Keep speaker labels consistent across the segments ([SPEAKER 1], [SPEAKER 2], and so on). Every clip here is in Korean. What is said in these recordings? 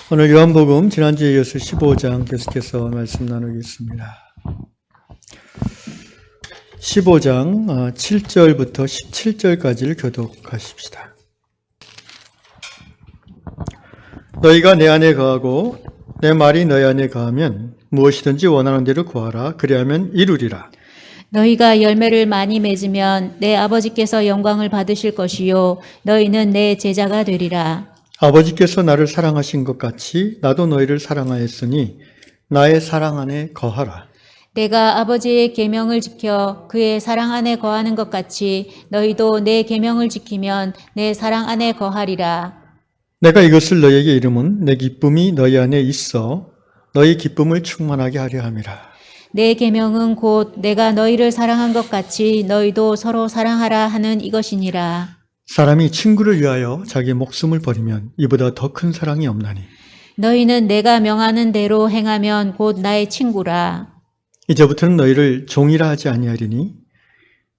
[SPEAKER 1] 오늘 요한복음 지난주에 이어서 15장 계속해서 말씀 나누겠습니다. 15장 7절부터 17절까지를 교독하십시다. 너희가 내 안에 거하고 내 말이 너희 안에 거하면 무엇이든지 원하는 대로 구하라. 그리하면 이루리라.
[SPEAKER 2] 너희가 열매를 많이 맺으면 내 아버지께서 영광을 받으실 것이요 너희는 내 제자가 되리라.
[SPEAKER 1] 아버지께서 나를 사랑하신 것 같이 나도 너희를 사랑하였으니 나의 사랑 안에 거하라.
[SPEAKER 2] 내가 아버지의 계명을 지켜 그의 사랑 안에 거하는 것 같이 너희도 내 계명을 지키면 내 사랑 안에 거하리라.
[SPEAKER 1] 내가 이것을 너희에게 이름은 내 기쁨이 너희 안에 있어 너희 기쁨을 충만하게 하려 함이라.
[SPEAKER 2] 내 계명은 곧 내가 너희를 사랑한 것 같이 너희도 서로 사랑하라 하는 이것이니라.
[SPEAKER 1] 사람이 친구를 위하여 자기 목숨을 버리면 이보다 더 큰 사랑이 없나니.
[SPEAKER 2] 너희는 내가 명하는 대로 행하면 곧 나의 친구라.
[SPEAKER 1] 이제부터는 너희를 종이라 하지 아니하리니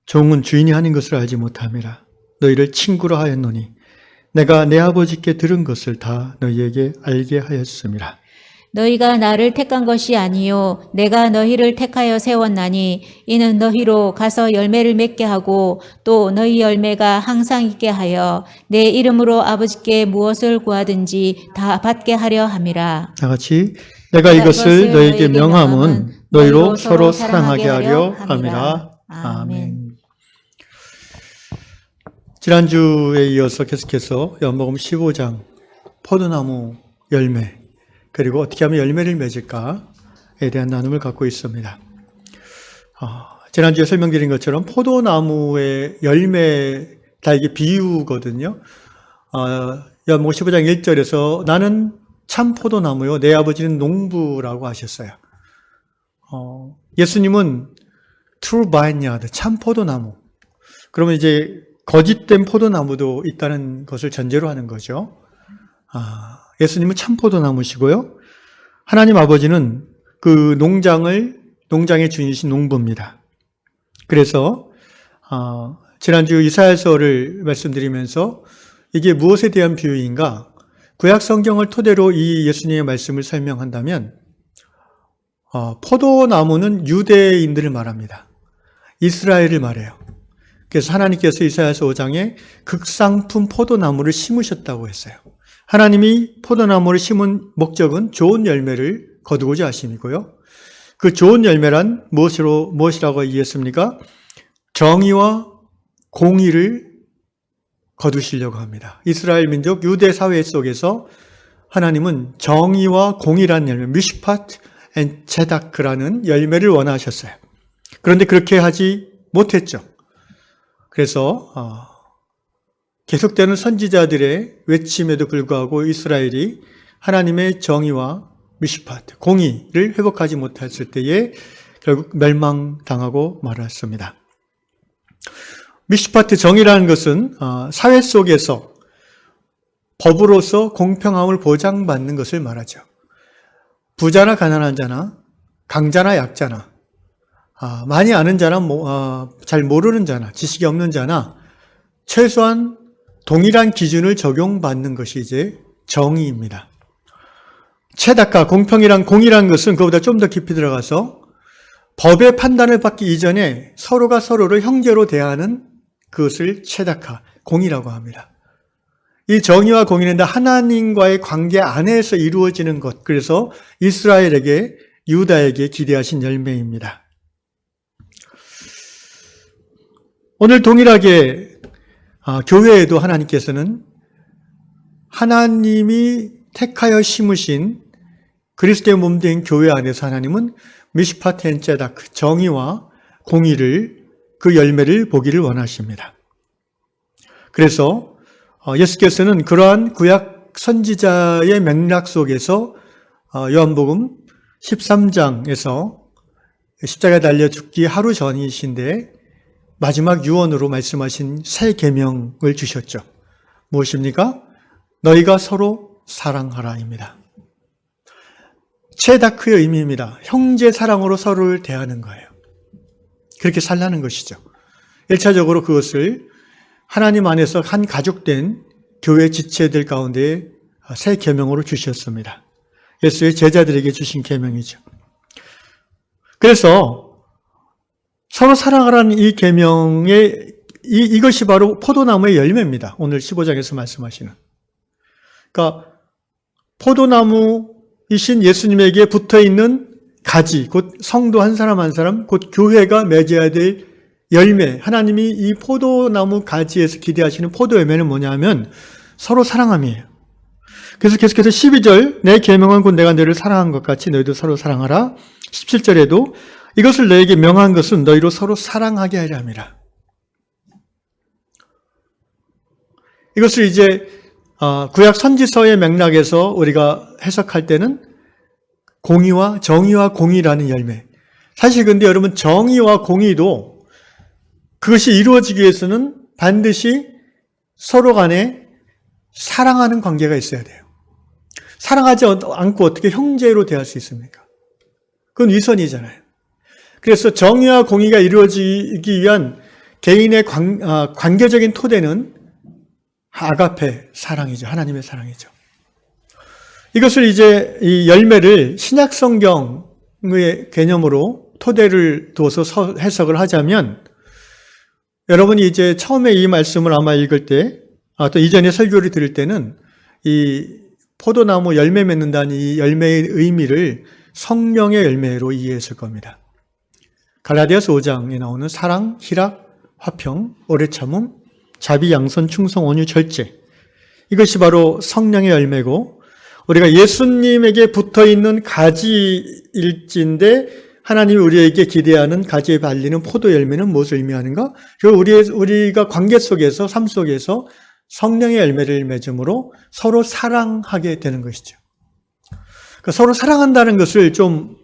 [SPEAKER 1] 종은 주인이 하는 것을 알지 못함이라. 너희를 친구라 하였노니 내가 내 아버지께 들은 것을 다 너희에게 알게 하였음이라.
[SPEAKER 2] 너희가 나를 택한 것이 아니요 내가 너희를 택하여 세웠나니 이는 너희로 가서 열매를 맺게 하고 또 너희 열매가 항상 있게 하여 내 이름으로 아버지께 무엇을 구하든지 다 받게 하려 함이라.
[SPEAKER 1] 다 같이 내가 이것을 너희에게 명함은 너희로 서로 사랑하게 하려 함이라. 아멘. 지난주에 이어서 계속해서 요한복음 15장 포도나무 열매 그리고 어떻게 하면 열매를 맺을까에 대한 나눔을 갖고 있습니다. 지난주에 설명드린 것처럼 포도나무의 열매 달기 비유거든요. 요한복음 15장 1절에서 나는 참 포도나무요 내 아버지는 농부라고 하셨어요. 예수님은 true vineyard, 참 포도나무. 그러면 이제 거짓된 포도나무도 있다는 것을 전제로 하는 거죠. 예수님은 참 포도나무시고요. 하나님 아버지는 그 농장의 주인이신 농부입니다. 그래서 지난주 이사야서를 말씀드리면서 이게 무엇에 대한 비유인가? 구약 성경을 토대로 이 예수님의 말씀을 설명한다면 포도나무는 유대인들을 말합니다. 이스라엘을 말해요. 그래서 하나님께서 이사야서 5장에 극상품 포도나무를 심으셨다고 했어요. 하나님이 포도나무를 심은 목적은 좋은 열매를 거두고자 하심이고요. 그 좋은 열매란 무엇이라고 이해했습니까? 정의와 공의를 거두시려고 합니다. 이스라엘 민족 유대 사회 속에서 하나님은 정의와 공의라는 열매, 미슈파트 앤 체다크라는 열매를 원하셨어요. 그런데 그렇게 하지 못했죠. 그래서 계속되는 선지자들의 외침에도 불구하고 이스라엘이 하나님의 정의와 미슈파트, 공의를 회복하지 못했을 때에 결국 멸망당하고 말았습니다. 미슈파트 정의라는 것은 사회 속에서 법으로서 공평함을 보장받는 것을 말하죠. 부자나 가난한 자나 강자나 약자나 많이 아는 자나 잘 모르는 자나 지식이 없는 자나 최소한 동일한 기준을 적용받는 것이 이제 정의입니다. 체다카, 공평이란 공의란 것은 그보다 좀 더 깊이 들어가서 법의 판단을 받기 이전에 서로가 서로를 형제로 대하는 그것을 체다카, 공의라고 합니다. 이 정의와 공의는 하나님과의 관계 안에서 이루어지는 것, 그래서 이스라엘에게, 유다에게 기대하신 열매입니다. 오늘 동일하게 교회에도 하나님께서는 하나님이 택하여 심으신 그리스도의 몸된 교회 안에서 하나님은 미슈파트 앤 체다크, 정의와 공의를 그 열매를 보기를 원하십니다. 그래서 예수께서는 그러한 구약 선지자의 맥락 속에서 요한복음 13장에서 십자가에 달려 죽기 하루 전이신데 마지막 유언으로 말씀하신 새 계명을 주셨죠. 무엇입니까? 너희가 서로 사랑하라입니다. 체다크의 의미입니다. 형제 사랑으로 서로를 대하는 거예요. 그렇게 살라는 것이죠. 1차적으로 그것을 하나님 안에서 한 가족된 교회 지체들 가운데 새 계명으로 주셨습니다. 예수의 제자들에게 주신 계명이죠. 그래서 서로 사랑하라는 이 계명의 이것이 바로 포도나무의 열매입니다. 오늘 15장에서 말씀하시는. 그러니까 포도나무이신 예수님에게 붙어있는 가지, 곧 성도 한 사람 한 사람, 곧 교회가 맺어야 될 열매. 하나님이 이 포도나무 가지에서 기대하시는 포도 열매는 뭐냐면 서로 사랑함이에요. 그래서 계속해서 12절 내 계명은 곧 내가 너희를 사랑한 것 같이 너희도 서로 사랑하라. 17절에도 이것을 너에게 명한 것은 너희로 서로 사랑하게 하려 함이라. 이것을 이제 구약 선지서의 맥락에서 우리가 해석할 때는 공의와 정의와 공의라는 열매. 사실 근데 여러분 정의와 공의도 그것이 이루어지기 위해서는 반드시 서로 간에 사랑하는 관계가 있어야 돼요. 사랑하지 않고 어떻게 형제로 대할 수 있습니까? 그건 위선이잖아요. 그래서 정의와 공의가 이루어지기 위한 개인의 관계적인 토대는 아가페 사랑이죠. 하나님의 사랑이죠. 이것을 이제 이 열매를 신약 성경의 개념으로 토대를 두어서 해석을 하자면 여러분이 이제 처음에 이 말씀을 아마 읽을 때, 또 이전에 설교를 들을 때는 이 포도나무 열매 맺는다는 이 열매의 의미를 성령의 열매로 이해했을 겁니다. 갈라디아서 5장에 나오는 사랑, 희락, 화평, 오래 참음, 자비, 양선, 충성, 온유, 절제. 이것이 바로 성령의 열매고 우리가 예수님에게 붙어있는 가지일지인데 하나님이 우리에게 기대하는 가지에 발리는 포도 열매는 무엇을 의미하는가? 우리가 관계 속에서 삶 속에서 성령의 열매를 맺음으로 서로 사랑하게 되는 것이죠. 그러니까 서로 사랑한다는 것을 좀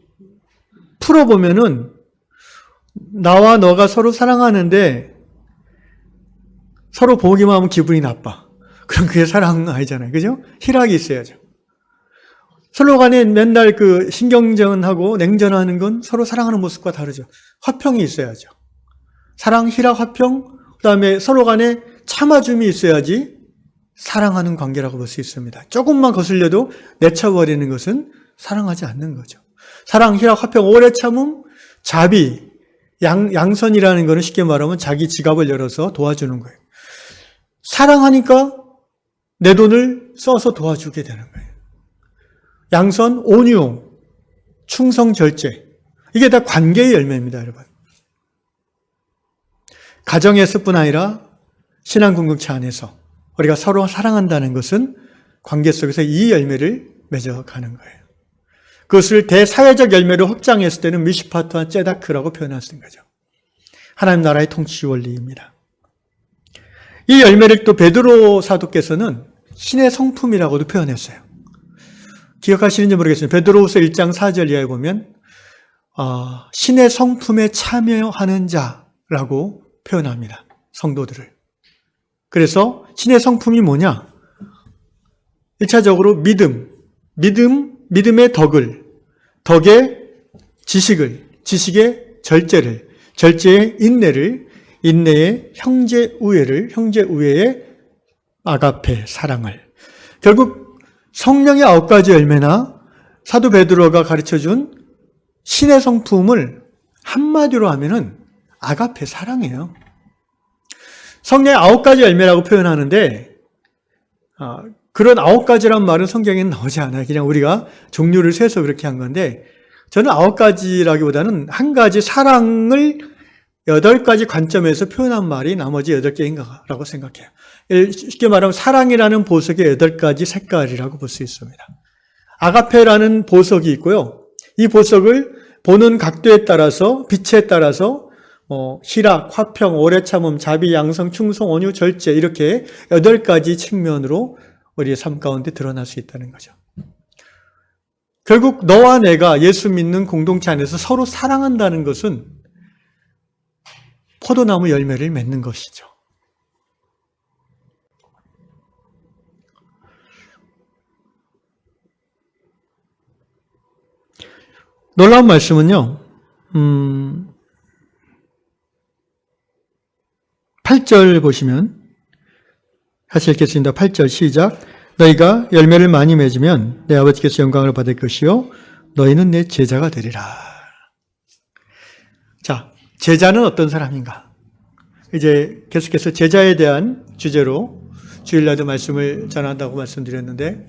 [SPEAKER 1] 풀어보면은 나와 너가 서로 사랑하는데 서로 보기만 하면 기분이 나빠. 그럼 그게 사랑 아니잖아요. 그죠? 희락이 있어야죠. 서로 간에 맨날 신경전하고 냉전하는 건 서로 사랑하는 모습과 다르죠. 화평이 있어야죠. 사랑, 희락, 화평, 그 다음에 서로 간에 참아줌이 있어야지 사랑하는 관계라고 볼 수 있습니다. 조금만 거슬려도 내쳐버리는 것은 사랑하지 않는 거죠. 사랑, 희락, 화평, 오래 참음, 자비, 양선이라는 것은 쉽게 말하면 자기 지갑을 열어서 도와주는 거예요. 사랑하니까 내 돈을 써서 도와주게 되는 거예요. 양선, 온유, 충성, 절제. 이게 다 관계의 열매입니다, 여러분. 가정에서뿐 아니라 신앙 공동체 안에서 우리가 서로 사랑한다는 것은 관계 속에서 이 열매를 맺어가는 거예요. 그것을 대사회적 열매로 확장했을 때는 미시파트와 제다크라고 표현할 수 있는 거죠. 하나님 나라의 통치 원리입니다. 이 열매를 또 베드로 사도께서는 신의 성품이라고도 표현했어요. 기억하시는지 모르겠습니다. 베드로후서 1장 4절 이하에 보면 신의 성품에 참여하는 자라고 표현합니다. 성도들을. 그래서 신의 성품이 뭐냐? 1차적으로 믿음의 덕의 지식의 절제를, 절제의 인내의 형제우애의 아가페, 사랑을. 결국 성령의 9가지 열매나 사도 베드로가 가르쳐준 신의 성품을 한마디로 하면은 아가페, 사랑이에요. 성령의 9가지 열매라고 표현하는데 그런 9가지란 말은 성경에는 나오지 않아요. 그냥 우리가 종류를 세서 그렇게 한 건데 저는 9가지라기보다는 한 가지 사랑을 8가지 관점에서 표현한 말이 나머지 8개인가라고 생각해요. 쉽게 말하면 사랑이라는 보석의 8가지 색깔이라고 볼 수 있습니다. 아가페라는 보석이 있고요. 이 보석을 보는 각도에 따라서 빛에 따라서 희락, 화평, 오래 참음, 자비, 양성, 충성, 온유, 절제 이렇게 8가지 측면으로 우리의 삶 가운데 드러날 수 있다는 거죠. 결국 너와 내가 예수 믿는 공동체 안에서 서로 사랑한다는 것은 포도나무 열매를 맺는 것이죠. 놀라운 말씀은요. 8절 보시면 같이 읽겠습니다. 8절 시작. 너희가 열매를 많이 맺으면 내 아버지께서 영광을 받을 것이요 너희는 내 제자가 되리라. 자, 제자는 어떤 사람인가? 이제 계속해서 제자에 대한 주제로 주일날도 말씀을 전한다고 말씀드렸는데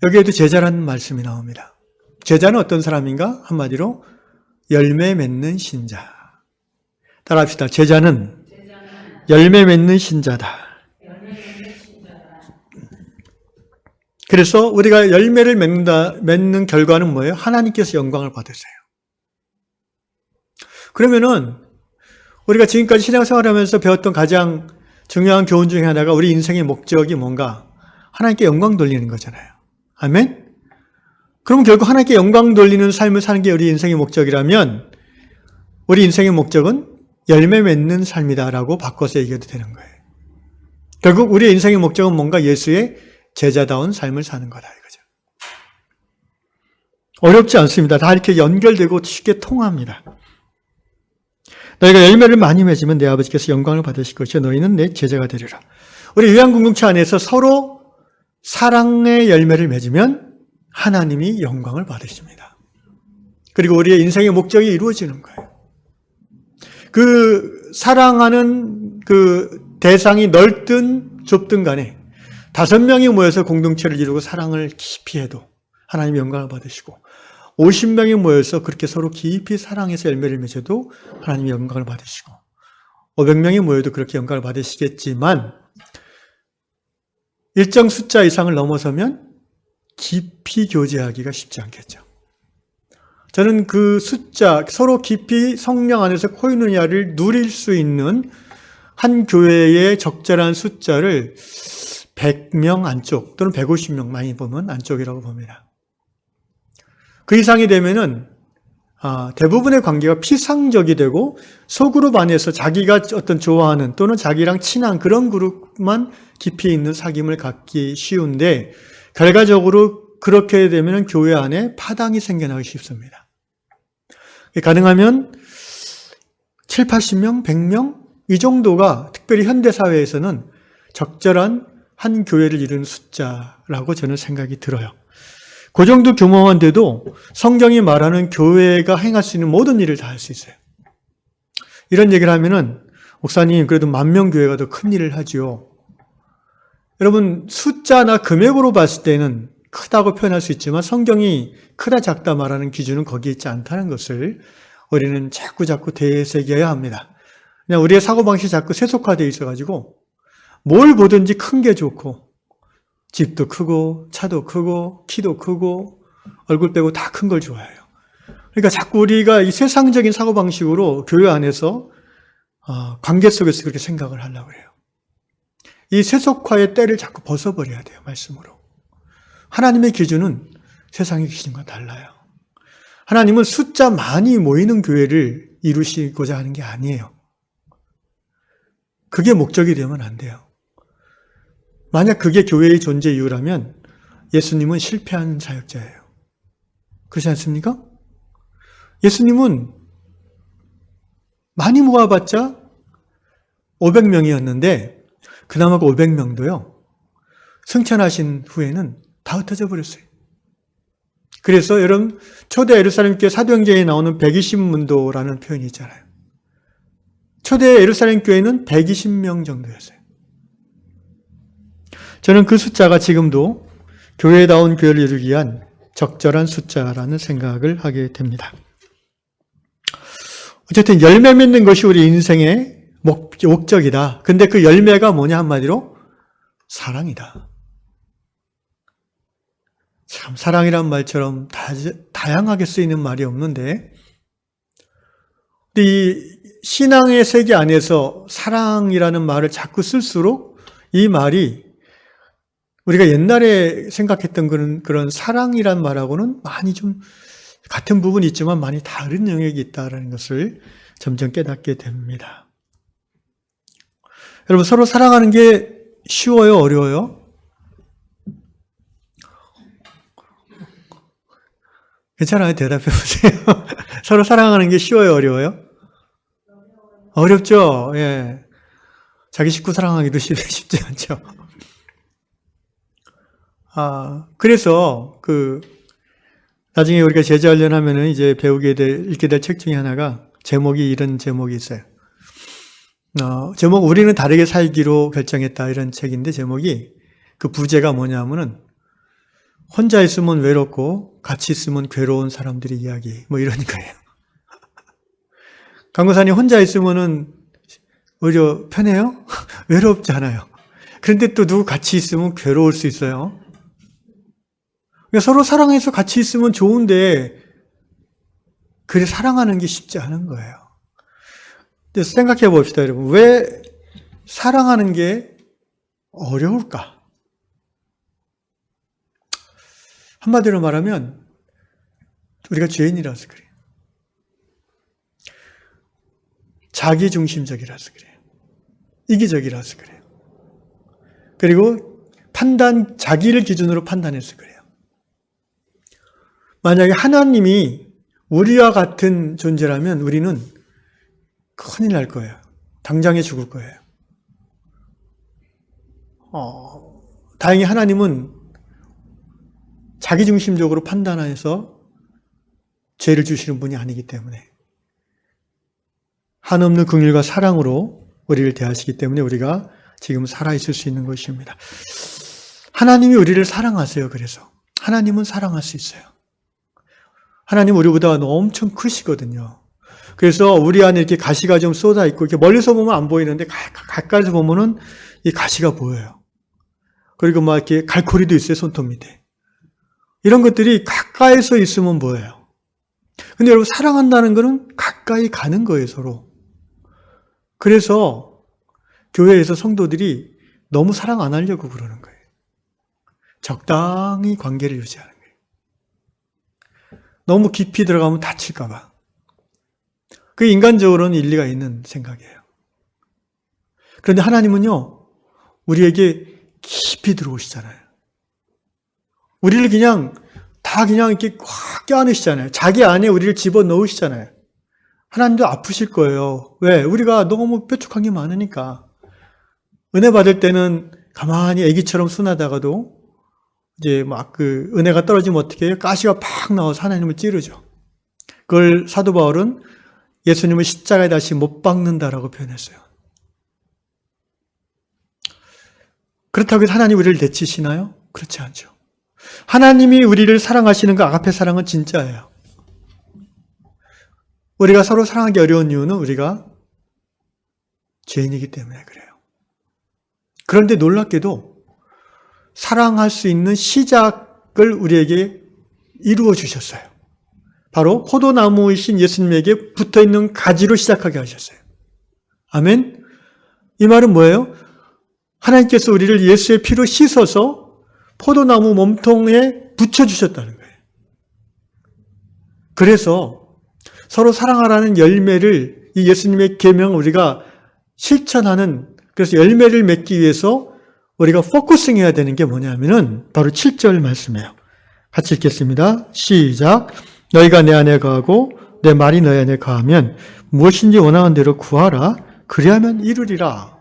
[SPEAKER 1] 여기에도 제자라는 말씀이 나옵니다. 제자는 어떤 사람인가? 한마디로 열매 맺는 신자. 따라합시다. 제자는 열매 맺는 신자다. 그래서 우리가 열매를 맺는 결과는 뭐예요? 하나님께서 영광을 받으세요. 그러면은 우리가 지금까지 신앙생활하면서 배웠던 가장 중요한 교훈 중에 하나가 우리 인생의 목적이 뭔가? 하나님께 영광 돌리는 거잖아요. 아멘? 그럼 결국 하나님께 영광 돌리는 삶을 사는 게 우리 인생의 목적이라면 우리 인생의 목적은 열매 맺는 삶이다라고 바꿔서 얘기해도 되는 거예요. 결국 우리의 인생의 목적은 뭔가? 예수의 제자다운 삶을 사는 거다 이거죠. 어렵지 않습니다. 다 이렇게 연결되고 쉽게 통합니다. 너희가 열매를 많이 맺으면 내 아버지께서 영광을 받으실 것이요 너희는 내 제자가 되리라. 우리 요한공동체 안에서 서로 사랑의 열매를 맺으면 하나님이 영광을 받으십니다. 그리고 우리의 인생의 목적이 이루어지는 거예요. 그 사랑하는 그 대상이 넓든 좁든 간에 5명이 모여서 공동체를 이루고 사랑을 깊이 해도 하나님이 영광을 받으시고 50명이 모여서 그렇게 서로 깊이 사랑해서 열매를 맺어도 하나님이 영광을 받으시고 500명이 모여도 그렇게 영광을 받으시겠지만 일정 숫자 이상을 넘어서면 깊이 교제하기가 쉽지 않겠죠. 저는 그 숫자, 서로 깊이 성령 안에서 코이노니아를 누릴 수 있는 한 교회의 적절한 숫자를 100명 안쪽 또는 150명 많이 보면 안쪽이라고 봅니다. 그 이상이 되면은 대부분의 관계가 피상적이 되고 소그룹 안에서 자기가 어떤 좋아하는 또는 자기랑 친한 그런 그룹만 깊이 있는 사귐을 갖기 쉬운데 결과적으로 그렇게 되면 교회 안에 파당이 생겨나기 쉽습니다. 가능하면 7, 80명, 100명 이 정도가 특별히 현대사회에서는 적절한 한 교회를 이루는 숫자라고 저는 생각이 들어요. 그 정도 규모만 돼도 성경이 말하는 교회가 행할 수 있는 모든 일을 다 할 수 있어요. 이런 얘기를 하면은 목사님 그래도 10,000명 교회가 더 큰 일을 하지요. 여러분 숫자나 금액으로 봤을 때는 크다고 표현할 수 있지만 성경이 크다 작다 말하는 기준은 거기에 있지 않다는 것을 우리는 자꾸 되새겨야 합니다. 그냥 우리의 사고방식이 자꾸 세속화되어 있어가지고 뭘 보든지 큰 게 좋고 집도 크고 차도 크고 키도 크고 얼굴 빼고 다 큰 걸 좋아해요. 그러니까 자꾸 우리가 이 세상적인 사고방식으로 교회 안에서 관계 속에서 그렇게 생각을 하려고 해요. 이 세속화의 때를 자꾸 벗어버려야 돼요. 말씀으로. 하나님의 기준은 세상의 기준과 달라요. 하나님은 숫자 많이 모이는 교회를 이루시고자 하는 게 아니에요. 그게 목적이 되면 안 돼요. 만약 그게 교회의 존재 이유라면 예수님은 실패한 사역자예요. 그렇지 않습니까? 예수님은 많이 모아봤자 500명이었는데 그나마 그 500명도요. 승천하신 후에는 다 흩어져 버렸어요. 그래서 여러분 초대 예루살렘 교회 사도행전에 나오는 120문도라는 표현이 있잖아요. 초대 예루살렘 교회는 120명 정도였어요. 저는 그 숫자가 지금도 교회다운 교회를 이루기 위한 적절한 숫자라는 생각을 하게 됩니다. 어쨌든 열매 맺는 것이 우리 인생의 목적이다. 근데 그 열매가 뭐냐 한마디로 사랑이다. 참 사랑이란 말처럼 다양하게 쓰이는 말이 없는데 이 신앙의 세계 안에서 사랑이라는 말을 자꾸 쓸수록 이 말이 우리가 옛날에 생각했던 그런 사랑이란 말하고는 많이 좀 같은 부분이 있지만 많이 다른 영역이 있다는 것을 점점 깨닫게 됩니다. 여러분 서로 사랑하는 게 쉬워요? 어려워요? 괜찮아요? 대답해 보세요. 서로 사랑하는 게 쉬워요? 어려워요? 어렵죠? 예. 자기 식구 사랑하기도 쉽지 않죠. 그래서 나중에 우리가 제자 훈련하면은 이제 읽게 될 책 중에 하나가 이런 제목이 있어요. 제목 우리는 다르게 살기로 결정했다 이런 책인데 제목이 그 부제가 뭐냐면은 혼자 있으면 외롭고 같이 있으면 괴로운 사람들의 이야기 뭐 이런 거예요. 강도사님 혼자 있으면은 오히려 편해요? 외롭지 않아요. 그런데 또 누구 같이 있으면 괴로울 수 있어요. 그러니까 서로 사랑해서 같이 있으면 좋은데 그래 사랑하는 게 쉽지 않은 거예요. 그래서 생각해 봅시다, 여러분. 왜 사랑하는 게 어려울까? 한마디로 말하면 우리가 죄인이라서 그래요. 자기중심적이라서 그래요. 이기적이라서 그래요. 그리고 자기를 기준으로 판단해서 그래요. 만약에 하나님이 우리와 같은 존재라면 우리는 큰일 날 거예요. 당장에 죽을 거예요. 다행히 하나님은 자기중심적으로 판단해서 죄를 주시는 분이 아니기 때문에 한없는 긍휼과 사랑으로 우리를 대하시기 때문에 우리가 지금 살아있을 수 있는 것입니다. 하나님이 우리를 사랑하세요. 그래서 하나님은 사랑할 수 있어요. 하나님 우리보다 엄청 크시거든요. 그래서 우리 안에 이렇게 가시가 좀 쏟아 있고 이렇게 멀리서 보면 안 보이는데 가까이서 보면은 이 가시가 보여요. 그리고 막 이렇게 갈고리도 있어요. 손톱 밑에. 이런 것들이 가까이서 있으면 보여요. 근데 여러분 사랑한다는 거는 가까이 가는 거예요, 서로. 그래서 교회에서 성도들이 너무 사랑 안 하려고 그러는 거예요. 적당히 관계를 유지하는 거예요. 너무 깊이 들어가면 다칠까 봐. 그게 인간적으로는 일리가 있는 생각이에요. 그런데 하나님은요, 우리에게 깊이 들어오시잖아요. 우리를 그냥 이렇게 확 껴안으시잖아요. 자기 안에 우리를 집어넣으시잖아요. 하나님도 아프실 거예요. 왜? 우리가 너무 뾰족한 게 많으니까. 은혜 받을 때는 가만히 애기처럼 순하다가도 이제 은혜가 떨어지면 어떻게 해요? 가시가 팍 나와서 하나님을 찌르죠. 그걸 사도 바울은 예수님을 십자가에 다시 못 박는다라고 표현했어요. 그렇다고 해서 하나님 우리를 내치시나요? 그렇지 않죠. 하나님이 우리를 사랑하시는 그 아가페 사랑은 진짜예요. 우리가 서로 사랑하기 어려운 이유는 우리가 죄인이기 때문에 그래요. 그런데 놀랍게도 사랑할 수 있는 시작을 우리에게 이루어 주셨어요. 바로 포도나무이신 예수님에게 붙어있는 가지로 시작하게 하셨어요. 아멘? 이 말은 뭐예요? 하나님께서 우리를 예수의 피로 씻어서 포도나무 몸통에 붙여주셨다는 거예요. 그래서 서로 사랑하라는 열매를 이 예수님의 계명을 우리가 실천하는, 그래서 열매를 맺기 위해서 우리가 포커싱 해야 되는 게 뭐냐면은 바로 7절 말씀이에요. 같이 읽겠습니다. 시작. 너희가 내 안에 거하고 내 말이 너희 안에 거하면 무엇인지 원하는 대로 구하라. 그리하면 이루리라.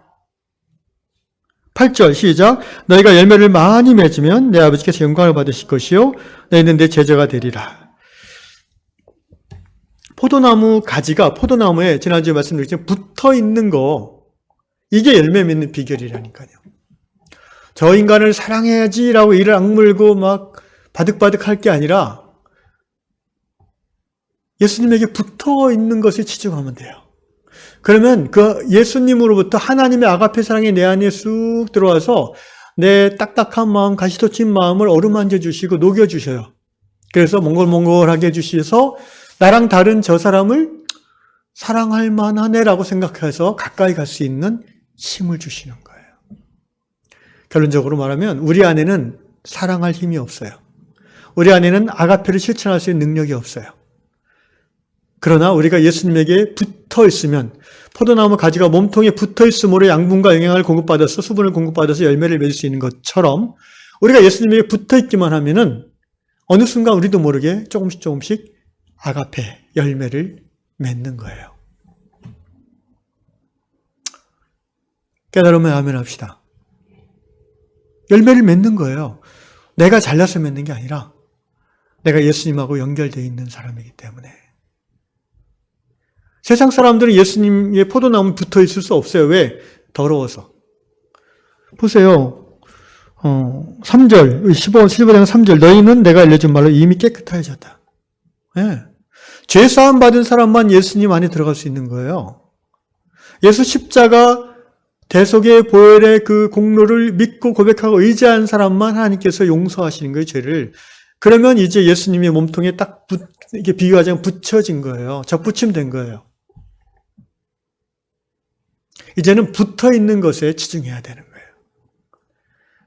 [SPEAKER 1] 8절 시작. 너희가 열매를 많이 맺으면 내 아버지께서 영광을 받으실 것이요 너희는 내 제자가 되리라. 포도나무 가지가 포도나무에 지난주에 말씀드렸지만 붙어있는 거, 이게 열매 맺는 비결이라니까요. 저 인간을 사랑해야지라고 이를 악물고 막 바득바득 할 게 아니라 예수님에게 붙어있는 것에 치중하면 돼요. 그러면 그 예수님으로부터 하나님의 아가페 사랑이 내 안에 쑥 들어와서 내 딱딱한 마음, 가시돋친 마음을 어루만져 주시고 녹여 주셔요. 그래서 몽골몽골하게 해주셔서 나랑 다른 저 사람을 사랑할 만하네라고 생각해서 가까이 갈 수 있는 힘을 주시는 거예요. 결론적으로 말하면 우리 안에는 사랑할 힘이 없어요. 우리 안에는 아가페를 실천할 수 있는 능력이 없어요. 그러나 우리가 예수님에게 붙어 있으면 포도나무 가지가 몸통에 붙어 있으므로 양분과 영양을 공급받아서 수분을 공급받아서 열매를 맺을 수 있는 것처럼 우리가 예수님에게 붙어 있기만 하면은 어느 순간 우리도 모르게 조금씩 아가페 열매를 맺는 거예요. 깨달으면 아멘 합시다. 열매를 맺는 거예요. 내가 잘나서 맺는 게 아니라 내가 예수님하고 연결되어 있는 사람이기 때문에. 세상 사람들은 예수님의 포도나무에 붙어 있을 수 없어요. 왜? 더러워서. 보세요. 3절, 15장 3절. 너희는 내가 알려준 말로 이미 깨끗해졌다. 네. 죄 사함 받은 사람만 예수님 안에 들어갈 수 있는 거예요. 예수 십자가 대속의 보혈의 그 공로를 믿고 고백하고 의지한 사람만 하나님께서 용서하시는 거예요, 죄를. 그러면 이제 예수님의 몸통에 딱 이게 비유하자면 붙여진 거예요. 적붙임된 거예요. 이제는 붙어 있는 것에 치중해야 되는 거예요.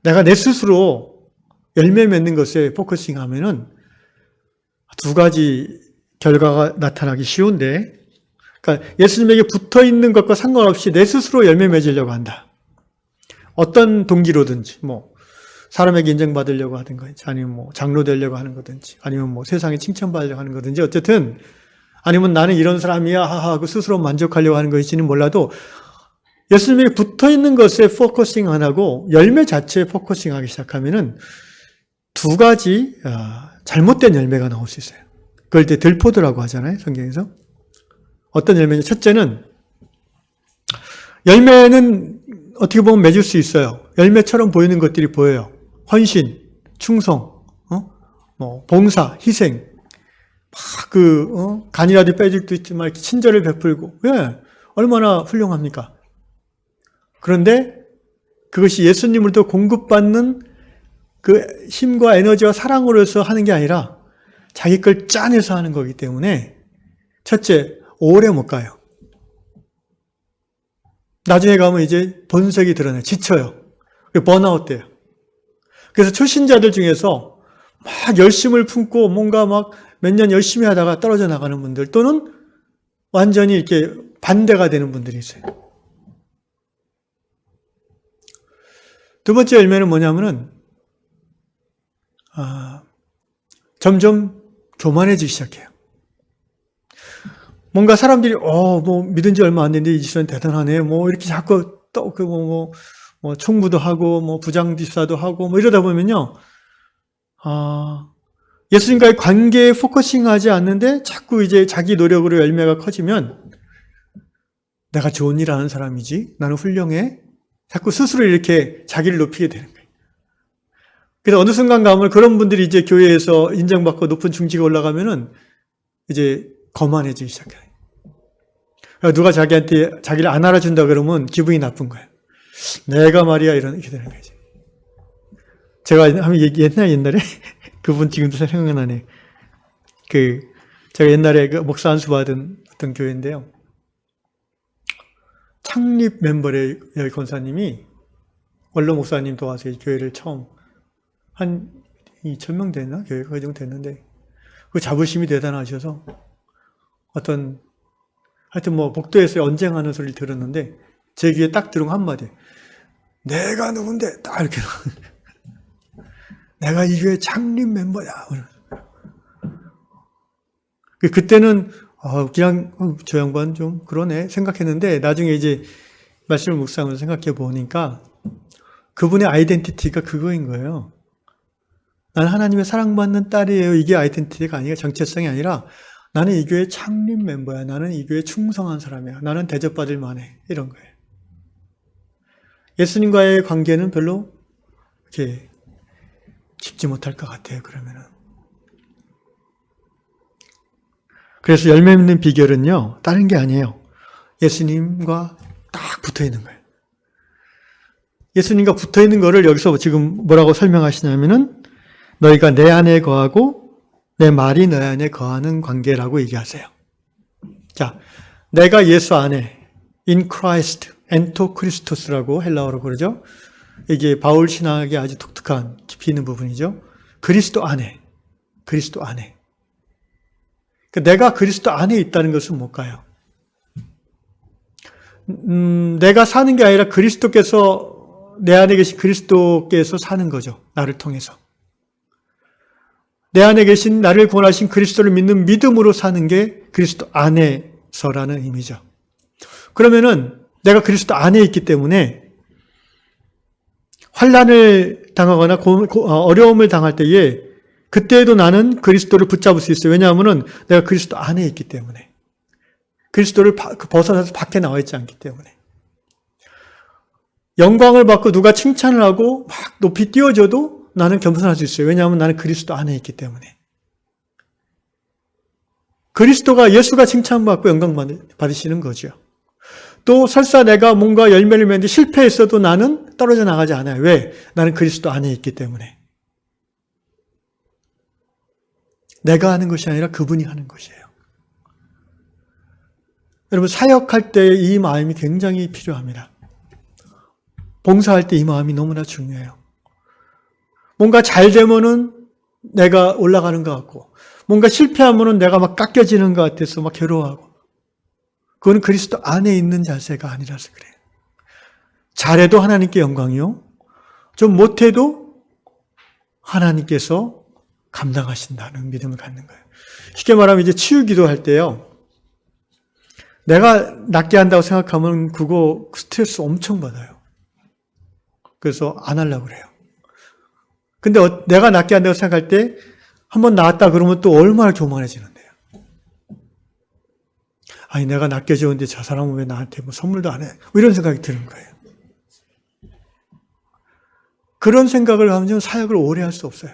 [SPEAKER 1] 내가 내 스스로 열매 맺는 것에 포커싱 하면은 두 가지 결과가 나타나기 쉬운데, 그러니까 예수님에게 붙어 있는 것과 상관없이 내 스스로 열매 맺으려고 한다. 어떤 동기로든지, 사람에게 인정받으려고 하는 거든지, 아니면 장로 되려고 하는 거든지, 아니면 세상에 칭찬받으려고 하는 거든지, 어쨌든, 아니면 나는 이런 사람이야, 하하고 스스로 만족하려고 하는 것일지는 몰라도, 예수님에게 붙어 있는 것에 포커싱 안 하고, 열매 자체에 포커싱 하기 시작하면은, 두 가지, 잘못된 열매가 나올 수 있어요. 그걸 이제 들포도라고 하잖아요, 성경에서. 어떤 열매냐? 첫째는, 열매는 어떻게 보면 맺을 수 있어요. 열매처럼 보이는 것들이 보여요. 헌신, 충성, 봉사, 희생, 간이라도 빼줄 수 있지만 친절을 베풀고, 왜? 얼마나 훌륭합니까? 그런데 그것이 예수님으로부터 공급받는 그 힘과 에너지와 사랑으로서 하는 게 아니라 자기 걸 짜내서 하는 거기 때문에 첫째, 오래 못 가요. 나중에 가면 이제 본색이 드러나요. 지쳐요. 번아웃 돼요. 그래서 초신자들 중에서 막 열심을 품고 뭔가 막 몇 년 열심히 하다가 떨어져 나가는 분들 또는 완전히 이렇게 반대가 되는 분들이 있어요. 두 번째 열매는 뭐냐면은, 점점 교만해지기 시작해요. 뭔가 사람들이, 믿은 지 얼마 안 됐는데 이 집사님 대단하네. 이렇게 자꾸 총무도 하고, 부장집사도 하고, 이러다 보면요. 예수님과의 관계에 포커싱 하지 않는데 자꾸 이제 자기 노력으로 열매가 커지면 내가 좋은 일 하는 사람이지. 나는 훌륭해. 자꾸 스스로 이렇게 자기를 높이게 되는 거예요. 그래서 어느 순간 가면 그런 분들이 이제 교회에서 인정받고 높은 중직에 올라가면은 이제 거만해지기 시작해요. 누가 자기한테 자기를 안 알아준다 그러면 기분이 나쁜 거예요. 내가 말이야 이렇게 되는 거죠. 제가 옛날에 그분 지금도 생각나네. 제가 옛날에 목사 안수 받은 어떤 교회인데요. 창립 멤버의 여기 권사님이 원로 목사님 도와서 이 교회를 처음 한 2,000명 됐나? 교회가 그 정도 됐는데 그 자부심이 대단하셔서 하여튼 복도에서 언쟁하는 소리를 들었는데 제 귀에 딱 들은 한마디. 내가 누군데? 딱 이렇게. 내가 이 교회 창립 멤버야. 그때는 그냥 저 양반 좀 그러네 생각했는데 나중에 이제 말씀을 묵상하면서 생각해 보니까 그분의 아이덴티티가 그거인 거예요. 나는 하나님의 사랑받는 딸이에요. 이게 아이덴티티가 아니라 정체성이 아니라 나는 이 교회 창립 멤버야. 나는 이 교회 충성한 사람이야. 나는 대접받을 만해. 이런 거예요. 예수님과의 관계는 별로 이렇게 깊지 못할 것 같아요. 그러면은. 그래서 열매 맺는 비결은요, 다른 게 아니에요. 예수님과 딱 붙어 있는 거예요. 예수님과 붙어 있는 거를 여기서 지금 뭐라고 설명하시냐면은 너희가 내 안에 거하고 내 말이 너희 안에 거하는 관계라고 얘기하세요. 자, 내가 예수 안에 in Christ, 엔토 크리스토스라고 헬라어로 그러죠. 이게 바울 신학의 아주 독특한 깊이 있는 부분이죠. 그리스도 안에. 그러니까 내가 그리스도 안에 있다는 것은 뭘까요? 내가 사는 게 아니라 그리스도께서 내 안에 계신 그리스도께서 사는 거죠. 나를 통해서. 내 안에 계신 나를 구원하신 그리스도를 믿는 믿음으로 사는 게 그리스도 안에서라는 의미죠. 그러면은 내가 그리스도 안에 있기 때문에 환난을 당하거나 어려움을 당할 때에 그때에도 나는 그리스도를 붙잡을 수 있어요. 왜냐하면 내가 그리스도 안에 있기 때문에. 그리스도를 벗어나서 밖에 나와 있지 않기 때문에. 영광을 받고 누가 칭찬을 하고 막 높이 띄워줘도 나는 겸손할 수 있어요. 왜냐하면 나는 그리스도 안에 있기 때문에. 그리스도가 예수가 칭찬받고 영광 받으시는 거죠. 또 설사 내가 뭔가 열매를 맺는데 실패했어도 나는 떨어져 나가지 않아요. 왜? 나는 그리스도 안에 있기 때문에. 내가 하는 것이 아니라 그분이 하는 것이에요. 여러분 사역할 때 이 마음이 굉장히 필요합니다. 봉사할 때 이 마음이 너무나 중요해요. 뭔가 잘 되면은 내가 올라가는 것 같고 뭔가 실패하면은 내가 막 깎여지는 것 같아서 막 괴로워하고 그거는 그리스도 안에 있는 자세가 아니라서 그래요. 잘해도 하나님께 영광이요. 좀 못해도 하나님께서 감당하신다는 믿음을 갖는 거예요. 쉽게 말하면 이제 치유기도 할 때요. 내가 낫게 한다고 생각하면 그거 스트레스 엄청 받아요. 그래서 안 하려고 그래요. 근데 내가 낫게 한다고 생각할 때 한번 나았다 그러면 또 얼마나 교만해지는데요. 아니 내가 낫게 지었는데 저 사람은 왜 나한테 뭐 선물도 안 해? 뭐 이런 생각이 드는 거예요. 그런 생각을 하면 사역을 오래 할 수 없어요.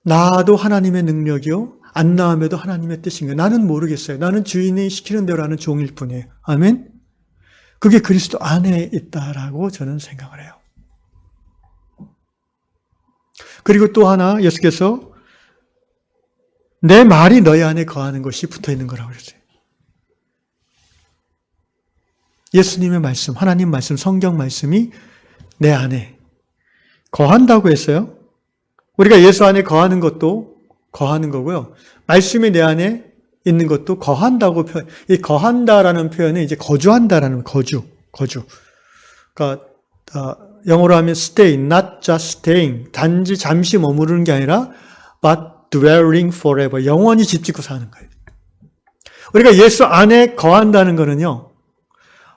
[SPEAKER 1] 나도 하나님의 능력이요. 안 나음에도 하나님의 뜻인 거예요. 나는 모르겠어요. 나는 주인이 시키는 대로 하는 종일 뿐이에요. 아멘? 그게 그리스도 안에 있다라고 저는 생각을 해요. 그리고 또 하나 예수께서 내 말이 너희 안에 거하는 것이 붙어 있는 거라고 그랬어요. 예수님의 말씀, 하나님 말씀, 성경 말씀이 내 안에 거한다고 했어요. 우리가 예수 안에 거하는 것도 거하는 거고요. 말씀이 내 안에 있는 것도 거한다고 표현. 이 거한다라는 표현은 이제 거주한다라는 거주. 그러니까 영어로 하면 stay, not just staying. 단지 잠시 머무르는 게 아니라 but dwelling forever. 영원히 집 짓고 사는 거예요. 우리가 예수 안에 거한다는 거는요.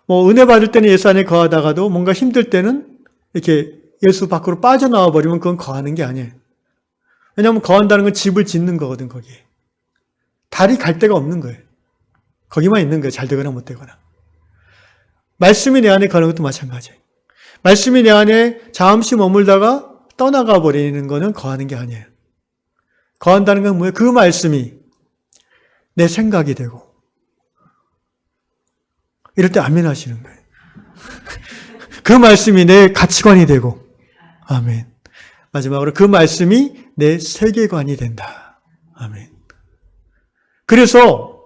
[SPEAKER 1] 뭐 은혜 받을 때는 예수 안에 거하다가도 뭔가 힘들 때는 이렇게 예수 밖으로 빠져나와 버리면 그건 거하는 게 아니에요. 왜냐하면 거한다는 건 집을 짓는 거거든, 거기에. 달이 갈 데가 없는 거예요. 거기만 있는 거예요. 잘 되거나 못 되거나. 말씀이 내 안에 거하는 것도 마찬가지예요. 말씀이 내 안에 잠시 머물다가 떠나가 버리는 거는 거하는 게 아니에요. 거한다는 건 뭐예요? 그 말씀이 내 생각이 되고 이럴 때 아멘 하시는 거예요. 그 말씀이 내 가치관이 되고 아멘. 마지막으로 그 말씀이 내 세계관이 된다. 아멘. 그래서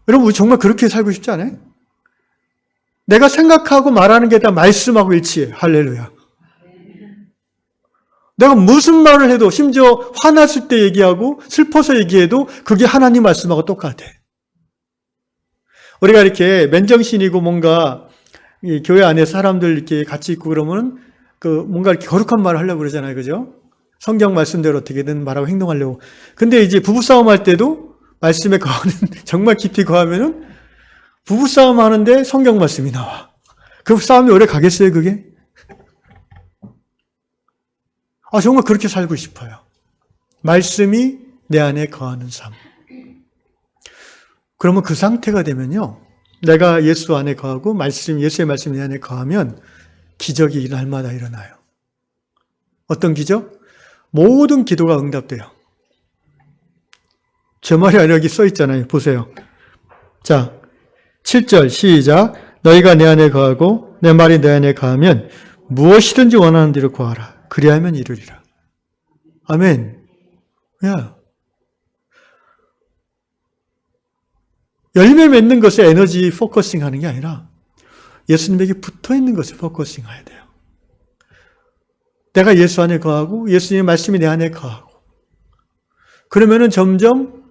[SPEAKER 1] 여러분 우리 정말 그렇게 살고 싶지 않아요? 내가 생각하고 말하는 게 다 말씀하고 일치해. 할렐루야. 내가 무슨 말을 해도 심지어 화났을 때 얘기하고 슬퍼서 얘기해도 그게 하나님 말씀하고 똑같아. 우리가 이렇게 맨정신이고 뭔가 이 교회 안에 사람들 이렇게 같이 있고 그러면 그 뭔가 이렇게 거룩한 말을 하려고 그러잖아요. 그죠? 성경 말씀대로 어떻게든 말하고 행동하려고. 근데 이제 부부싸움 할 때도 말씀에 거하는, 정말 깊이 거하면은 부부싸움 하는데 성경 말씀이 나와. 그 싸움이 오래 가겠어요, 그게? 정말 그렇게 살고 싶어요. 말씀이 내 안에 거하는 삶. 그러면 그 상태가 되면요. 내가 예수 안에 거하고 예수의 말씀이 내 안에 거하면 기적이 날마다 일어나요. 어떤 기적? 모든 기도가 응답돼요. 제 말이 아니라 여기 써 있잖아요. 보세요. 자, 7절 시작. 너희가 내 안에 거하고 내 말이 내 안에 거하면 무엇이든지 원하는 대로 구하라. 그리하면 이루리라. 아멘. 야. 열매 맺는 것에 에너지 포커싱 하는 게 아니라 예수님에게 붙어 있는 것에 포커싱 해야 돼요. 내가 예수 안에 거하고 예수님의 말씀이 내 안에 거하고 그러면은 점점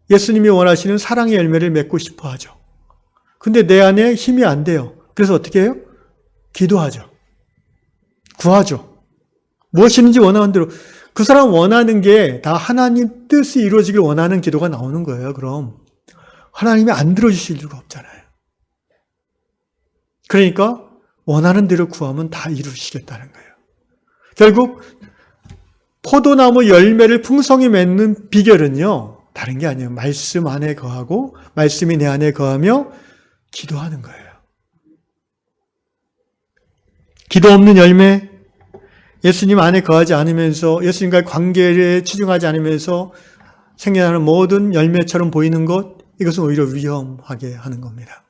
[SPEAKER 1] 예수님이 원하시는 사랑의 열매를 맺고 싶어 하죠. 근데 내 안에 힘이 안 돼요. 그래서 어떻게 해요? 기도하죠. 구하죠. 무엇이든지 원하는 대로. 그 사람 원하는 게 다 하나님 뜻이 이루어지길 원하는 기도가 나오는 거예요. 그럼 하나님이 안 들어주실 이유가 없잖아요. 그러니까 원하는 대로 구하면 다 이루시겠다는 거예요. 결국 포도나무 열매를 풍성히 맺는 비결은요, 다른 게 아니에요. 말씀 안에 거하고 말씀이 내 안에 거하며 기도하는 거예요. 기도 없는 열매, 예수님 안에 거하지 않으면서 예수님과의 관계에 치중하지 않으면서 생겨나는 모든 열매처럼 보이는 것, 이것은 오히려 위험하게 하는 겁니다.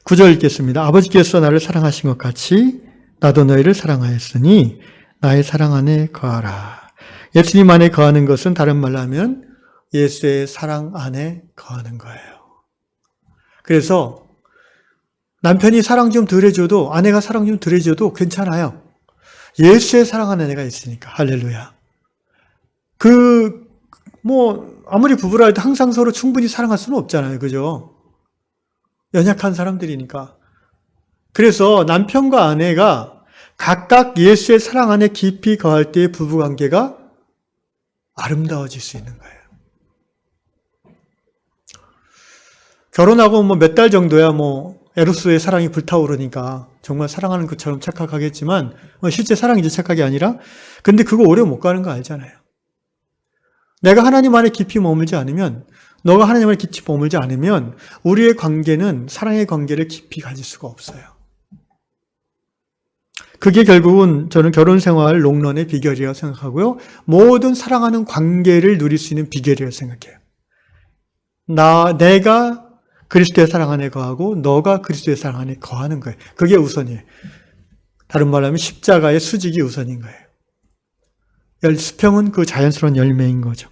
[SPEAKER 1] 9절 읽겠습니다. 아버지께서 나를 사랑하신 것 같이 나도 너희를 사랑하였으니 나의 사랑 안에 거하라. 예수님 안에 거하는 것은 다른 말로 하면 예수의 사랑 안에 거하는 거예요. 그래서 남편이 사랑 좀 덜 해줘도, 아내가 사랑 좀 덜 해줘도 괜찮아요. 예수의 사랑 안에 내가 있으니까. 할렐루야. 아무리 부부라 해도 항상 서로 충분히 사랑할 수는 없잖아요. 그죠? 연약한 사람들이니까. 그래서 남편과 아내가 각각 예수의 사랑 안에 깊이 거할 때의 부부관계가 아름다워질 수 있는 거예요. 결혼하고 몇 달 정도야 에로스의 사랑이 불타오르니까 정말 사랑하는 것처럼 착각하겠지만 실제 사랑이지 착각이 아니라, 근데 그거 오래 못 가는 거 알잖아요. 내가 하나님 안에 깊이 머물지 않으면, 너가 하나님 안에 깊이 머물지 않으면 우리의 관계는 사랑의 관계를 깊이 가질 수가 없어요. 그게 결국은 저는 결혼 생활 롱런의 비결이라고 생각하고요. 모든 사랑하는 관계를 누릴 수 있는 비결이라고 생각해요. 내가 그리스도의 사랑 안에 거하고 너가 그리스도의 사랑 안에 거하는 거예요. 그게 우선이에요. 다른 말로 하면 십자가의 수직이 우선인 거예요. 수평은 그 자연스러운 열매인 거죠.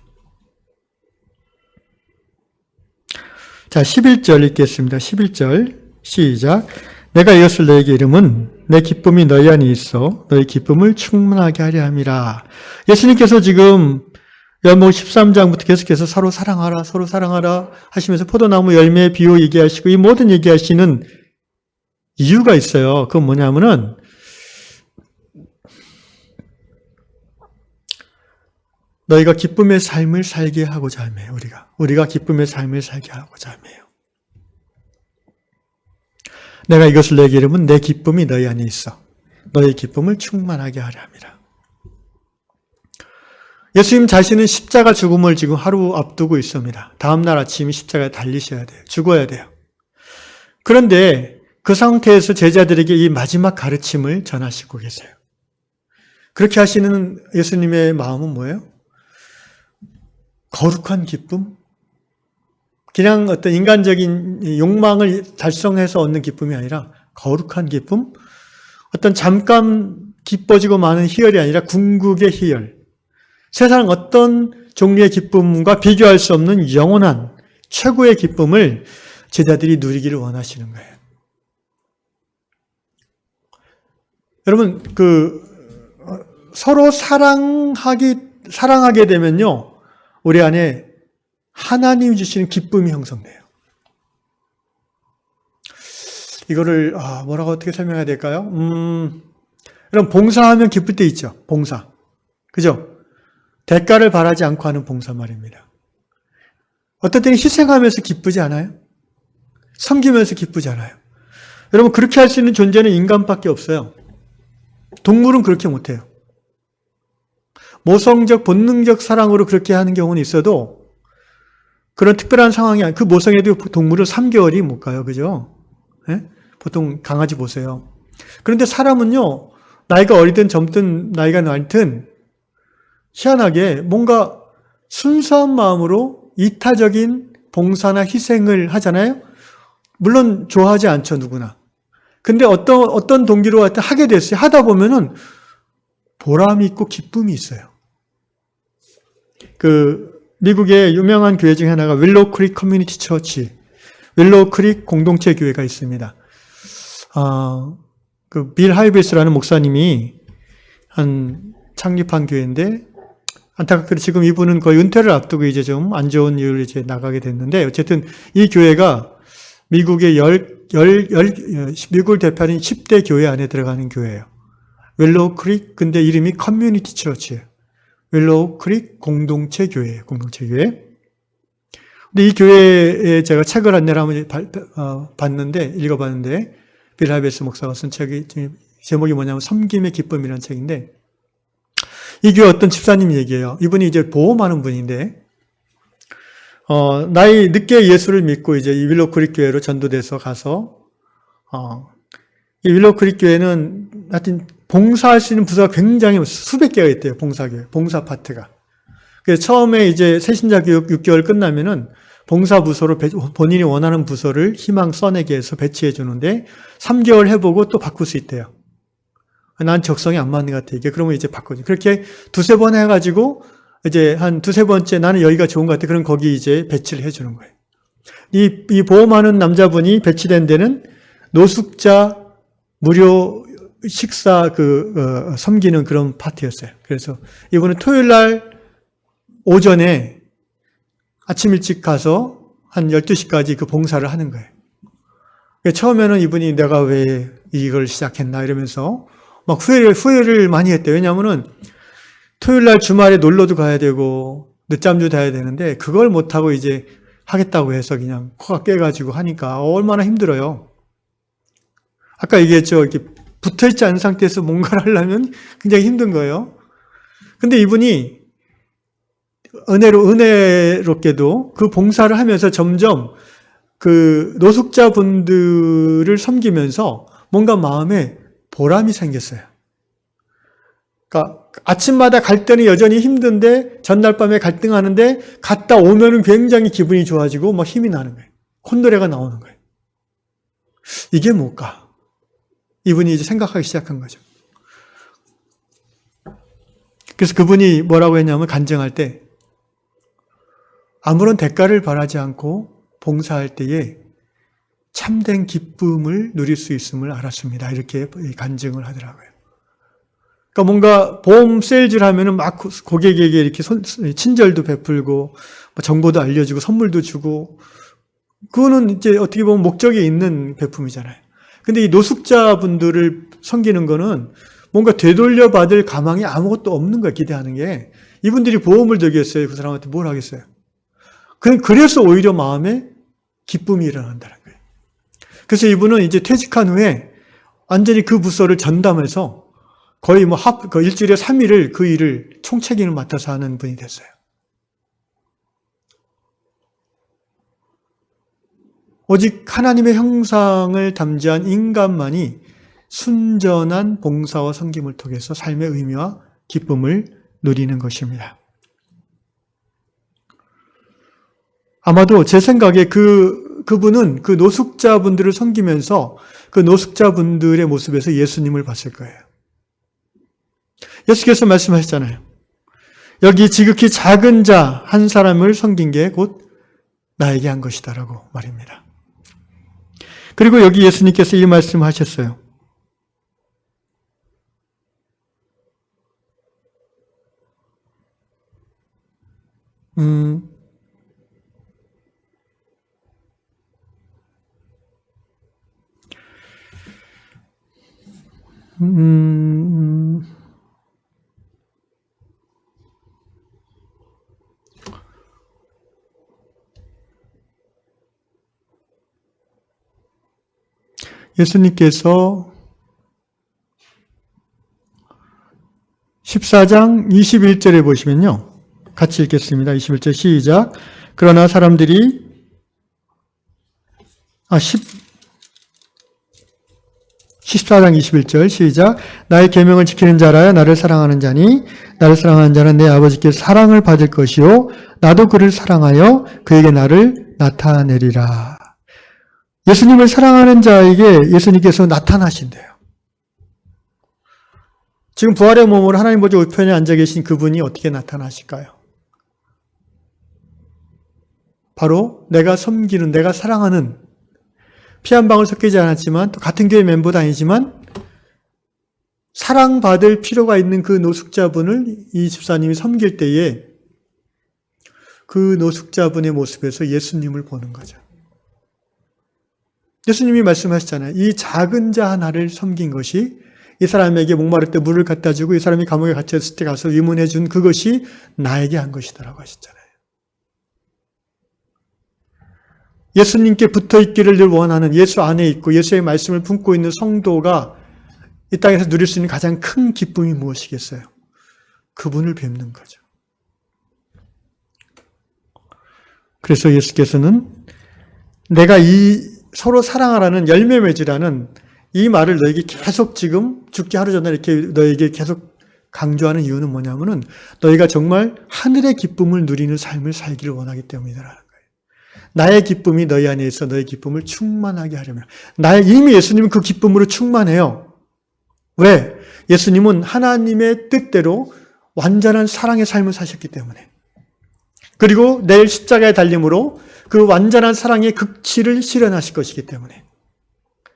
[SPEAKER 1] 자, 11절 읽겠습니다. 11절 시작. 내가 이것을 너에게 이름은 내 기쁨이 너희 안에 있어 너희 기쁨을 충만하게 하려 함이라. 예수님께서 지금 요한복음 13장부터 계속해서 서로 사랑하라 하시면서 포도나무 열매 비유 얘기하시고 이 모든 얘기하시는 이유가 있어요. 그건 뭐냐면은 너희가 기쁨의 삶을 살게 하고자 함이에요. 우리가 기쁨의 삶을 살게 하고자 함이에요. 내가 이것을 너에게 이름은 내 기쁨이 너희 안에 있어 너희 기쁨을 충만하게 하려 함이라. 예수님 자신은 십자가 죽음을 지금 하루 앞두고 있습니다. 다음 날 아침에 십자가에 달리셔야 돼요. 죽어야 돼요. 그런데 그 상태에서 제자들에게 이 마지막 가르침을 전하시고 계세요. 그렇게 하시는 예수님의 마음은 뭐예요? 거룩한 기쁨? 그냥 어떤 인간적인 욕망을 달성해서 얻는 기쁨이 아니라 거룩한 기쁨? 어떤 잠깐 기뻐지고 마는 희열이 아니라 궁극의 희열. 세상 어떤 종류의 기쁨과 비교할 수 없는 영원한 최고의 기쁨을 제자들이 누리기를 원하시는 거예요. 여러분, 서로 사랑하게 되면요, 우리 안에 하나님이 주시는 기쁨이 형성돼요. 이거를 뭐라고 어떻게 설명해야 될까요? 여러분, 봉사하면 기쁠 때 있죠. 봉사, 그죠? 대가를 바라지 않고 하는 봉사 말입니다. 어떤 때는 희생하면서 기쁘지 않아요? 섬기면서 기쁘지 않아요? 여러분, 그렇게 할 수 있는 존재는 인간밖에 없어요. 동물은 그렇게 못해요. 모성적, 본능적 사랑으로 그렇게 하는 경우는 있어도 그런 특별한 상황이 아니고, 그 모성애도 동물을 3개월이 못 가요. 그죠? 네? 보통 강아지 보세요. 그런데 사람은요, 나이가 어리든 젊든 나이가 많든 희한하게 뭔가 순수한 마음으로 이타적인 봉사나 희생을 하잖아요. 물론 좋아하지 않죠, 누구나. 근데 어떤 동기로 하게 됐어요. 하다 보면은 보람이 있고 기쁨이 있어요. 미국의 유명한 교회 중에 하나가 윌로우 크릭 커뮤니티 처치, 윌로우 크릭 공동체 교회가 있습니다. 빌 하이베스라는 목사님이 창립한 교회인데, 안타깝게도 지금 이분은 거의 은퇴를 앞두고 이제 좀 안 좋은 이유로 이제 나가게 됐는데, 어쨌든 이 교회가 미국의 미국을 대표하는 10대 교회 안에 들어가는 교회예요. 윌로우 크릭, 근데 이름이 커뮤니티 처치예요. 윌로우 크릭 공동체 교회예요. 공동체 교회. 근데 근데 이 교회에 제가 책을 안내를 한번 읽어봤는데, 빌 하베스 목사가 쓴 책이, 제목이 뭐냐면 섬김의 기쁨이라는 책인데, 이 교회 어떤 집사님 얘기예요. 이분이 이제 보험하는 분인데, 나이 늦게 예수를 믿고 이제 이 윌로크릭 교회로 전도돼서 가서, 이 윌로크릭 교회는 하여튼 봉사할 수 있는 부서가 굉장히 수백 개가 있대요. 봉사 파트가. 그래서 처음에 이제 새신자 교육 6개월 끝나면은 봉사 부서로 본인이 원하는 부서를 희망 써내게 해서 배치해 주는데 3개월 해보고 또 바꿀 수 있대요. 난 적성이 안 맞는 것 같아. 이게 그러면 이제 바꾸지. 그렇게 두세 번 해가지고 이제 한 두세 번째 나는 여기가 좋은 것 같아. 그럼 거기 이제 배치를 해 주는 거예요. 이 보험하는 남자분이 배치된 데는 노숙자 무료 식사 섬기는 그런 파티였어요. 그래서 이분은 토요일 날 오전에 아침 일찍 가서 한 12시까지 그 봉사를 하는 거예요. 처음에는 이분이 내가 왜 이걸 시작했나 이러면서 막 후회를 많이 했대요. 왜냐하면은 토요일 날 주말에 놀러도 가야 되고 늦잠도 자야 되는데 그걸 못하고 이제 하겠다고 해서 그냥 코가 깨가지고 하니까 얼마나 힘들어요. 아까 얘기했죠. 이렇게 붙어있지 않은 상태에서 뭔가를 하려면 굉장히 힘든 거예요. 근데 이분이 은혜롭게도 그 봉사를 하면서 점점 그 노숙자분들을 섬기면서 뭔가 마음에 보람이 생겼어요. 그러니까 아침마다 갈 때는 여전히 힘든데 전날 밤에 갈등하는데 갔다 오면은 굉장히 기분이 좋아지고 막 힘이 나는 거예요. 콧노래가 나오는 거예요. 이게 뭘까? 이분이 이제 생각하기 시작한 거죠. 그래서 그분이 뭐라고 했냐면 간증할 때 아무런 대가를 바라지 않고 봉사할 때에 참된 기쁨을 누릴 수 있음을 알았습니다. 이렇게 간증을 하더라고요. 그러니까 뭔가 보험 세일즈를 하면은 막 고객에게 이렇게 친절도 베풀고 정보도 알려주고 선물도 주고 그거는 이제 어떻게 보면 목적이 있는 베품이잖아요. 근데 이 노숙자분들을 섬기는 거는 뭔가 되돌려 받을 가망이 아무것도 없는 거야, 기대하는 게. 이분들이 보험을 들겠어요. 그 사람한테 뭘 하겠어요. 그래서 오히려 마음에 기쁨이 일어난다는 거예요. 그래서 이분은 이제 퇴직한 후에 완전히 그 부서를 전담해서 거의 일주일에 3일을 그 일을 총책임을 맡아서 하는 분이 됐어요. 오직 하나님의 형상을 담지한 인간만이 순전한 봉사와 섬김을 통해서 삶의 의미와 기쁨을 누리는 것입니다. 아마도 제 생각에 그분은 그 노숙자분들을 섬기면서 그 노숙자분들의 모습에서 예수님을 봤을 거예요. 예수께서 말씀하셨잖아요. 여기 지극히 작은 자 한 사람을 섬긴 게 곧 나에게 한 것이다라고 말입니다. 그리고 여기 예수님께서 이 말씀을 하셨어요. 예수님께서 14장 21절에 보시면요. 같이 읽겠습니다. 21절 시작. 그러나 사람들이 14장 21절 시작. 나의 계명을 지키는 자라야 나를 사랑하는 자니 나를 사랑하는 자는 내 아버지께 사랑을 받을 것이요 나도 그를 사랑하여 그에게 나를 나타내리라. 예수님을 사랑하는 자에게 예수님께서 나타나신대요. 지금 부활의 몸으로 하나님 보좌 우편에 앉아 계신 그분이 어떻게 나타나실까요? 바로 내가 섬기는, 내가 사랑하는, 피 한 방울 섞이지 않았지만 또 같은 교회 멤버도 아니지만 사랑받을 필요가 있는 그 노숙자분을 이 집사님이 섬길 때에 그 노숙자분의 모습에서 예수님을 보는 거죠. 예수님이 말씀하셨잖아요. 이 작은 자 하나를 섬긴 것이 이 사람에게 목마를 때 물을 갖다 주고 이 사람이 감옥에 갇혔을 때 가서 위문해 준 그것이 나에게 한 것이다라고 하셨잖아요. 예수님께 붙어 있기를 늘 원하는, 예수 안에 있고 예수의 말씀을 품고 있는 성도가 이 땅에서 누릴 수 있는 가장 큰 기쁨이 무엇이겠어요? 그분을 뵙는 거죠. 그래서 예수께서는 내가 이 서로 사랑하라는 열매 맺으라는 이 말을 너에게 계속 지금 죽기 하루 전에 이렇게 너에게 계속 강조하는 이유는 뭐냐면은 너희가 정말 하늘의 기쁨을 누리는 삶을 살기를 원하기 때문이라는 거예요. 나의 기쁨이 너희 안에 있어 너의 기쁨을 충만하게 하려면. 이미 예수님은 그 기쁨으로 충만해요. 왜? 예수님은 하나님의 뜻대로 완전한 사랑의 삶을 사셨기 때문에. 그리고 내일 십자가의 달림으로 그 완전한 사랑의 극치를 실현하실 것이기 때문에.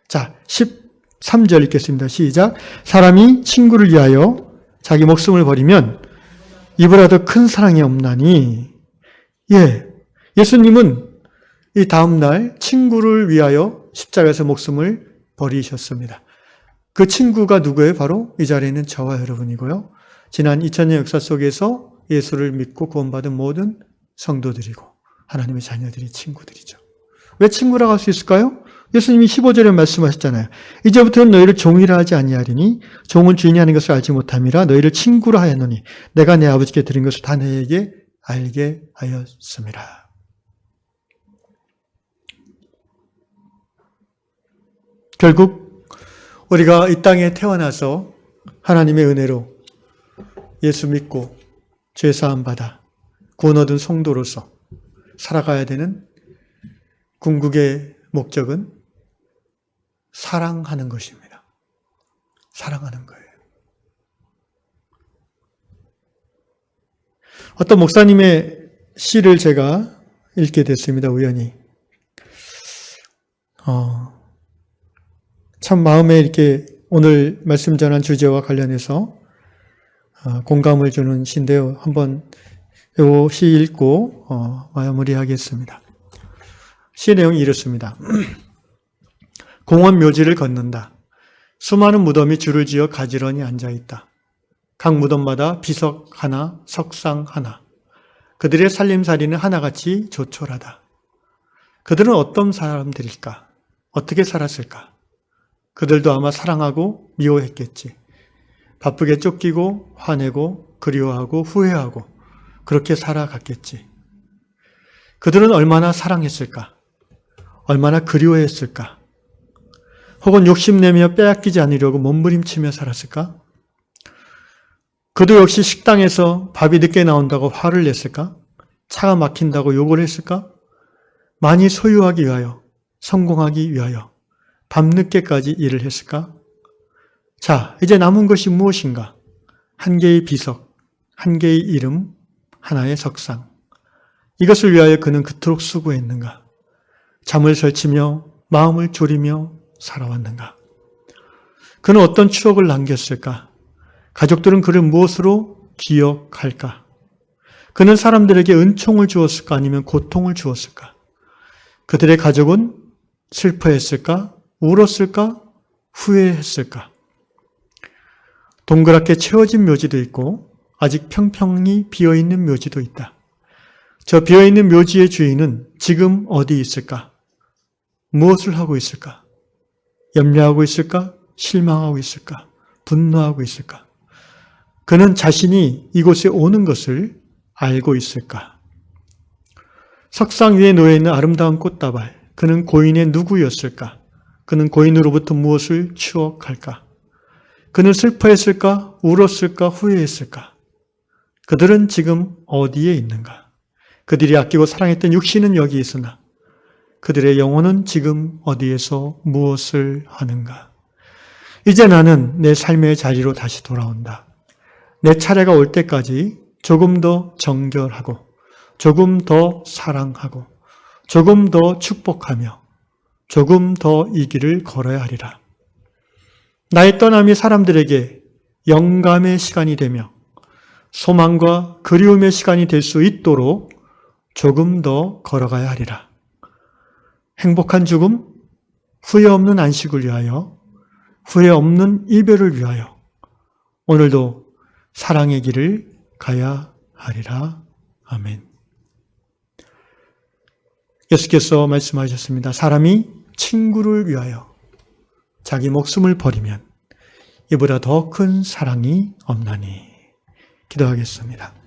[SPEAKER 1] 자, 13절 읽겠습니다. 시작. 사람이 친구를 위하여 자기 목숨을 버리면 이보다 더 큰 사랑이 없나니. 예수님은 이 다음날 친구를 위하여 십자가에서 목숨을 버리셨습니다. 그 친구가 누구예요? 바로 이 자리에 있는 저와 여러분이고요. 지난 2000년 역사 속에서 예수를 믿고 구원받은 모든 성도들이고 하나님의 자녀들이 친구들이죠. 왜 친구라고 할 수 있을까요? 예수님이 15절에 말씀하셨잖아요. 이제부터는 너희를 종이라 하지 아니하리니 종은 주인이 하는 것을 알지 못함이라 너희를 친구라 하였노니 내가 내 아버지께 드린 것을 다 너희에게 알게 하였습니다. 결국 우리가 이 땅에 태어나서 하나님의 은혜로 예수 믿고 죄 사함 받아 구원 얻은 성도로서 살아가야 되는 궁극의 목적은 사랑하는 것입니다. 사랑하는 거예요. 어떤 목사님의 시를 제가 읽게 됐습니다. 우연히. 참 마음에 이렇게 오늘 말씀 전한 주제와 관련해서 공감을 주는 시인데요. 한번 이 시 읽고 마무리하겠습니다. 시의 내용이 이렇습니다. 공원 묘지를 걷는다. 수많은 무덤이 줄을 지어 가지런히 앉아있다. 각 무덤마다 비석 하나, 석상 하나. 그들의 살림살이는 하나같이 조촐하다. 그들은 어떤 사람들일까? 어떻게 살았을까? 그들도 아마 사랑하고 미워했겠지. 바쁘게 쫓기고 화내고 그리워하고 후회하고 그렇게 살아갔겠지. 그들은 얼마나 사랑했을까? 얼마나 그리워했을까? 혹은 욕심내며 빼앗기지 않으려고 몸부림치며 살았을까? 그도 역시 식당에서 밥이 늦게 나온다고 화를 냈을까? 차가 막힌다고 욕을 했을까? 많이 소유하기 위하여, 성공하기 위하여 밤늦게까지 일을 했을까? 자, 이제 남은 것이 무엇인가? 한 개의 비석, 한 개의 이름, 하나의 석상. 이것을 위하여 그는 그토록 수고했는가? 잠을 설치며 마음을 졸이며 살아왔는가? 그는 어떤 추억을 남겼을까? 가족들은 그를 무엇으로 기억할까? 그는 사람들에게 은총을 주었을까? 아니면 고통을 주었을까? 그들의 가족은 슬퍼했을까? 울었을까? 후회했을까? 동그랗게 채워진 묘지도 있고 아직 평평히 비어있는 묘지도 있다. 저 비어있는 묘지의 주인은 지금 어디 있을까? 무엇을 하고 있을까? 염려하고 있을까? 실망하고 있을까? 분노하고 있을까? 그는 자신이 이곳에 오는 것을 알고 있을까? 석상 위에 놓여있는 아름다운 꽃다발, 그는 고인의 누구였을까? 그는 고인으로부터 무엇을 추억할까? 그는 슬퍼했을까? 울었을까? 후회했을까? 그들은 지금 어디에 있는가? 그들이 아끼고 사랑했던 육신은 여기 있으나 그들의 영혼은 지금 어디에서 무엇을 하는가? 이제 나는 내 삶의 자리로 다시 돌아온다. 내 차례가 올 때까지 조금 더 정결하고 조금 더 사랑하고 조금 더 축복하며 조금 더 이 길을 걸어야 하리라. 나의 떠남이 사람들에게 영감의 시간이 되며 소망과 그리움의 시간이 될 수 있도록 조금 더 걸어가야 하리라. 행복한 죽음, 후회 없는 안식을 위하여, 후회 없는 이별을 위하여 오늘도 사랑의 길을 가야 하리라. 아멘. 예수께서 말씀하셨습니다. 사람이 친구를 위하여 자기 목숨을 버리면 이보다 더 큰 사랑이 없나니. 기도하겠습니다.